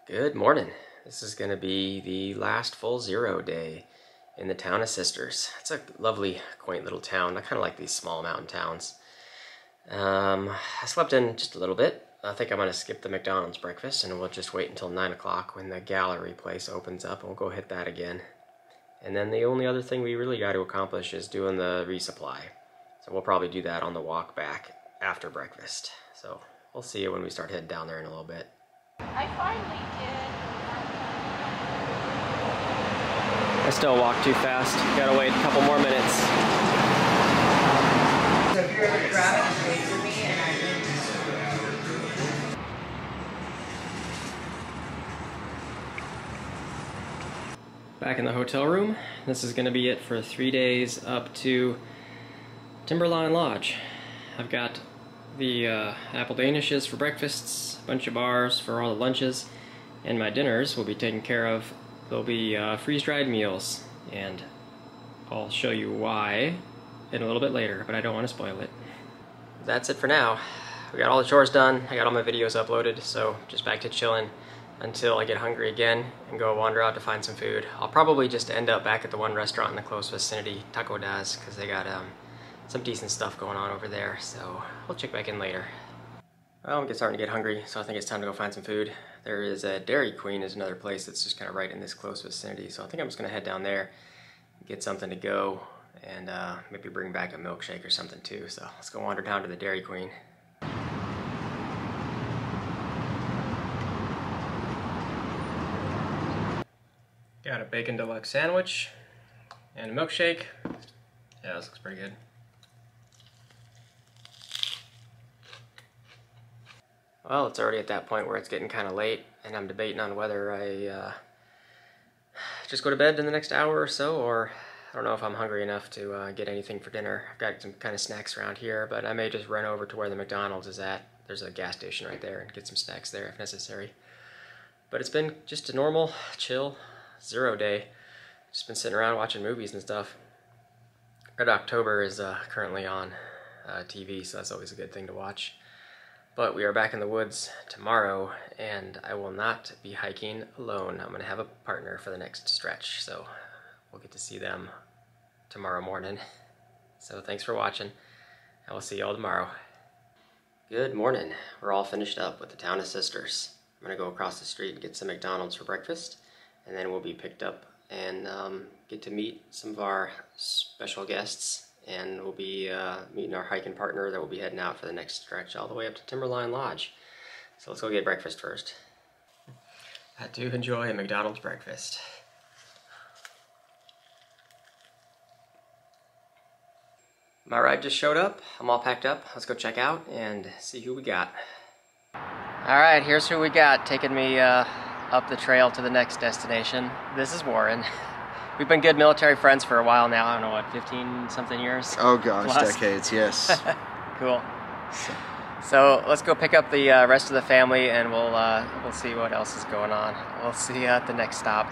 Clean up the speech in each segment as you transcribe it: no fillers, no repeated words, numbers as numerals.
Good morning. This is going to be the last full zero day in the town of Sisters. It's a lovely, quaint little town. I kind of like these small mountain towns. I slept in just a little bit. I think I'm going to skip the McDonald's breakfast and we'll just wait until 9 o'clock when the gallery place opens up and we'll go hit that again. And then the only other thing we really got to accomplish is doing the resupply. So we'll probably do that on the walk back after breakfast. So we'll see you when we start heading down there in a little bit. I finally did. I still walk too fast. Gotta wait a couple more minutes. So if you're able to grab it, just wait for me and Back in the hotel room. This is gonna be it for 3 days up to Timberline Lodge. I've got the apple danishes for breakfasts, a bunch of bars for all the lunches, and my dinners will be taken care of. They'll be freeze-dried meals, and I'll show you why in a little bit later, but I don't want to spoil it. That's it for now. We got all the chores done, I got all my videos uploaded, so just back to chilling until I get hungry again and go wander out to find some food. I'll probably just end up back at the one restaurant in the close vicinity, Taco Das, because they got some decent stuff going on over there, so we'll check back in later. Well, I'm starting to get hungry, so I think it's time to go find some food. There is a Dairy Queen is another place that's just kind of right in this close vicinity, so I think I'm just going to head down there, get something to go, and maybe bring back a milkshake or something too. So let's go wander down to the Dairy Queen. Got a bacon deluxe sandwich and a milkshake. Yeah, this looks pretty good. Well, it's already at that point where it's getting kind of late, and I'm debating on whether I just go to bed in the next hour or so, or I don't know if I'm hungry enough to get anything for dinner. I've got some kind of snacks around here, but I may just run over to where the McDonald's is at. There's a gas station right there, and get some snacks there if necessary. But it's been just a normal, chill, zero day. Just been sitting around watching movies and stuff. Red October is currently on TV, so that's always a good thing to watch. But we are back in the woods tomorrow, and I will not be hiking alone. I'm going to have a partner for the next stretch, so we'll get to see them tomorrow morning. So thanks for watching, and we'll see you all tomorrow. Good morning. We're all finished up with the town of Sisters. I'm going to go across the street and get some McDonald's for breakfast, and then we'll be picked up and get to meet some of our special guests. And we'll be meeting our hiking partner that will be heading out for the next stretch all the way up to Timberline Lodge. So let's go get breakfast first. I do enjoy a McDonald's breakfast. My ride just showed up. I'm all packed up. Let's go check out and see who we got. Alright, here's who we got taking me up the trail to the next destination. This is Warren. We've been good military friends for a while now. I don't know, what, 15-something years? Oh gosh, plus? Decades, yes. Cool. So let's go pick up the rest of the family, and we'll see what else is going on. We'll see you at the next stop.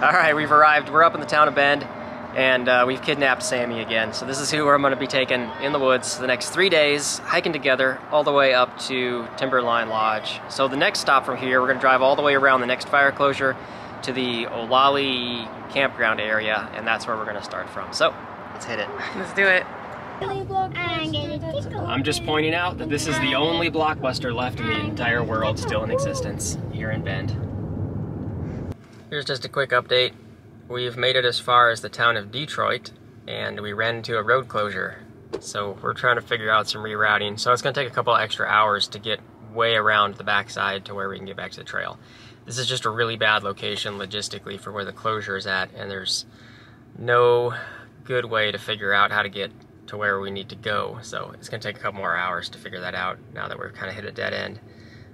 All right, we've arrived. We're up in the town of Bend, and we've kidnapped Sammy again. So this is who I'm going to be taking in the woods the next 3 days, hiking together all the way up to Timberline Lodge. So the next stop from here, we're going to drive all the way around the next fire closure to the Olali campground area, and that's where we're going to start from. So let's hit it. Let's do it. I'm just pointing out that this is the only Blockbuster left in the entire world still in existence here in Bend. Here's just a quick update. We've made it as far as the town of Detroit, and we ran into a road closure. So we're trying to figure out some rerouting. So it's going to take a couple extra hours to get way around the backside to where we can get back to the trail. This is just a really bad location logistically for where the closure is at, and there's no good way to figure out how to get to where we need to go. So it's going to take a couple more hours to figure that out now that we've kind of hit a dead end.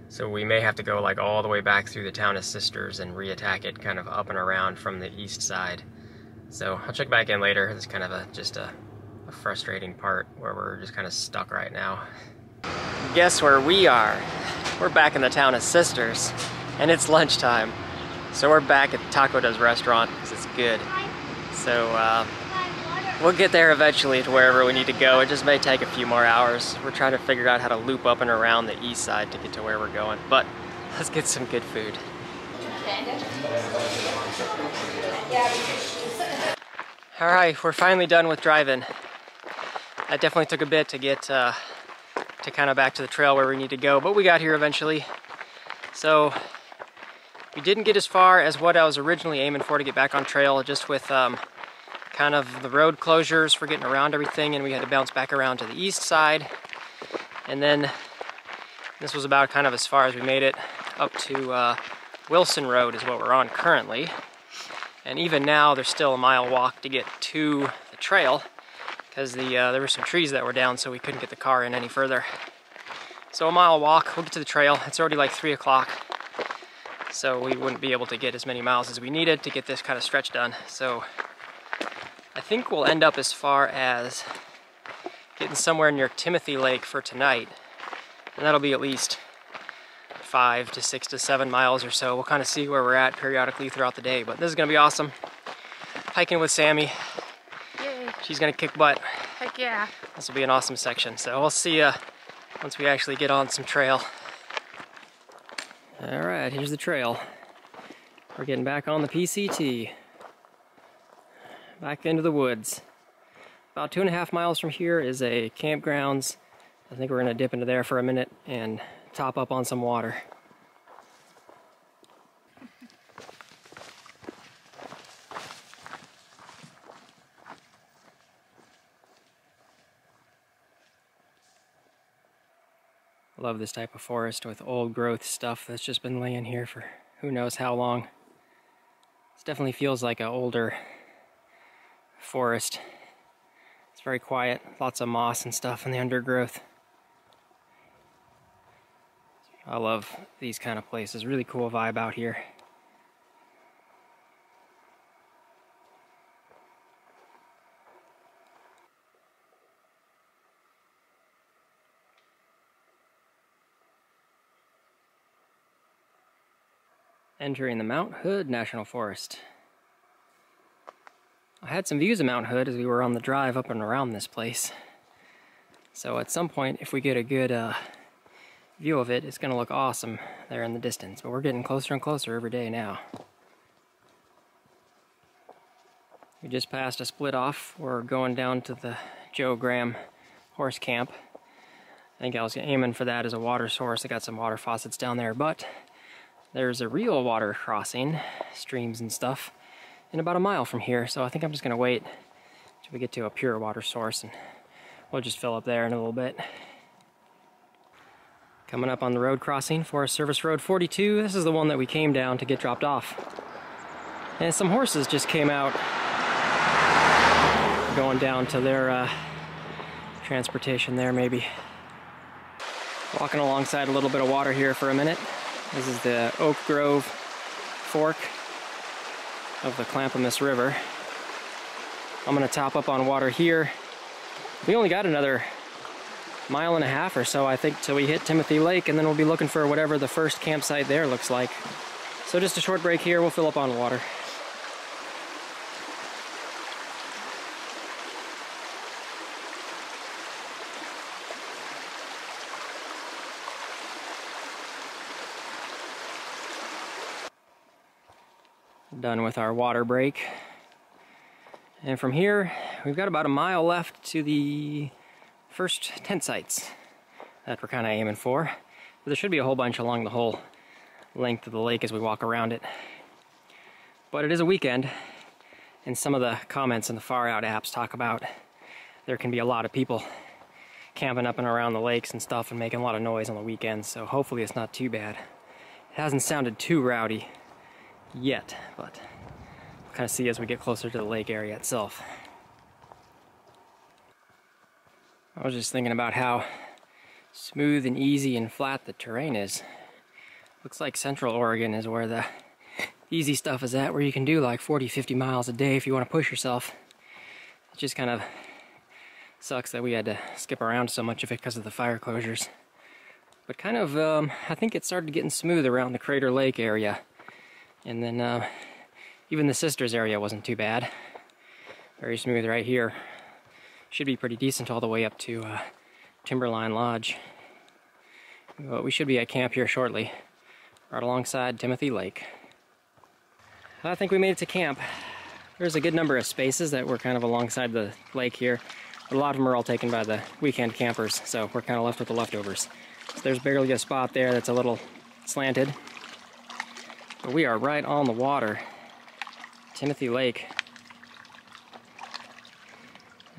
So we may have to go like all the way back through the town of Sisters and reattack it kind of up and around from the east side. So I'll check back in later. It's kind of just a frustrating part where we're just kind of stuck right now. Guess where we are? We're back in the town of Sisters. And it's lunchtime, so we're back at Taco Das restaurant because it's good. So we'll get there eventually to wherever we need to go. It just may take a few more hours. We're trying to figure out how to loop up and around the east side to get to where we're going. But Let's get some good food. Alright, we're finally done with driving. That definitely took a bit to get to kind of back to the trail where we need to go, but we got here eventually. So we didn't get as far as what I was originally aiming for to get back on trail, just with kind of the road closures for getting around everything, and we had to bounce back around to the east side. And then this was about kind of as far as we made it, up to Wilson Road is what we're on currently. And even now there's still a mile walk to get to the trail, because there were some trees that were down, so we couldn't get the car in any further. So a mile walk, we'll get to the trail. It's already like 3 o'clock, so we wouldn't be able to get as many miles as we needed to get this kind of stretch done. So I think we'll end up as far as getting somewhere near Timothy Lake for tonight, and that'll be at least 5 to 6 to 7 miles or so. We'll kind of see where we're at periodically throughout the day, but this is gonna be awesome. Hiking with Sammy. Yay. She's gonna kick butt. Heck yeah. This will be an awesome section, so we'll see ya once we actually get on some trail. Alright, here's the trail. We're getting back on the PCT. Back into the woods. About 2.5 miles from here is a campgrounds. I think we're gonna dip into there for a minute and top up on some water. Love this type of forest with old growth stuff that's just been laying here for who knows how long. This definitely feels like an older forest. It's very quiet, lots of moss and stuff in the undergrowth. I love these kind of places, really cool vibe out here. Entering the Mount Hood National Forest. I had some views of Mount Hood as we were on the drive up and around this place. So at some point, if we get a good view of it, it's going to look awesome there in the distance. But we're getting closer and closer every day now. We just passed a split off. We're going down to the Joe Graham horse camp. I think I was aiming for that as a water source. I got some water faucets down there, but there's a real water crossing, streams and stuff, in about a mile from here. So I think I'm just going to wait till we get to a pure water source, and we'll just fill up there in a little bit. Coming up on the road crossing, Forest Service Road 42. This is the one that we came down to get dropped off. And some horses just came out going down to their transportation there, maybe. Walking alongside a little bit of water here for a minute. This is the Oak Grove fork of the Clampamis River. I'm gonna top up on water here. We only got another 1.5 miles or so, I think, till we hit Timothy Lake, and then we'll be looking for whatever the first campsite there looks like. So just a short break here, we'll fill up on water. Done with our water break. And from here, we've got about 1 mile left to the first tent sites that we're kind of aiming for. But there should be a whole bunch along the whole length of the lake as we walk around it. But it is a weekend, and some of the comments in the Far Out apps talk about there can be a lot of people camping up and around the lakes and stuff and making a lot of noise on the weekends, so hopefully it's not too bad. It hasn't sounded too rowdy yet, but we'll kind of see as we get closer to the lake area itself. I was just thinking about how smooth and easy and flat the terrain is. Looks like Central Oregon is where the easy stuff is at, where you can do like 40-50 miles a day if you want to push yourself. It just kind of sucks that we had to skip around so much of it because of the fire closures. But kind of, I think it started getting smooth around the Crater Lake area. And then even the Sisters area wasn't too bad. Very smooth right here. Should be pretty decent all the way up to Timberline Lodge. But we should be at camp here shortly. right alongside Timothy Lake. I think we made it to camp. There's a good number of spaces that were kind of alongside the lake here. But a lot of them are all taken by the weekend campers, so we're kind of left with the leftovers. So there's barely a spot there that's a little slanted. But we are right on the water. Timothy Lake.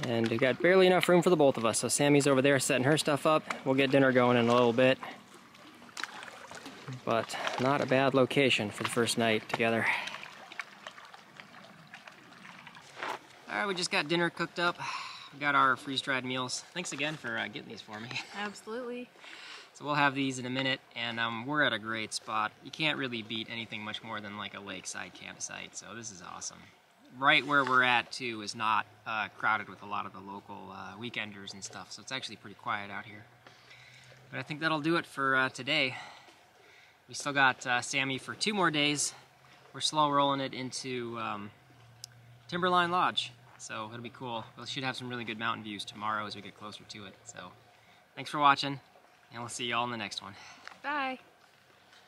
And we've got barely enough room for the both of us, so Sammy's over there setting her stuff up. We'll get dinner going in a little bit. But not a bad location for the first night together. Alright, we just got dinner cooked up. We got our freeze-dried meals. Thanks again for getting these for me. Absolutely. So we'll have these in a minute, and we're at a great spot. You can't really beat anything much more than like a lakeside campsite, so this is awesome. Right where we're at, too, is not crowded with a lot of the local weekenders and stuff, so it's actually pretty quiet out here. But I think that'll do it for today. We still got Sammy for 2 more days. We're slow rolling it into Timberline Lodge, so it'll be cool. We should have some really good mountain views tomorrow as we get closer to it. So thanks for watching, and we'll see you all in the next one. Bye.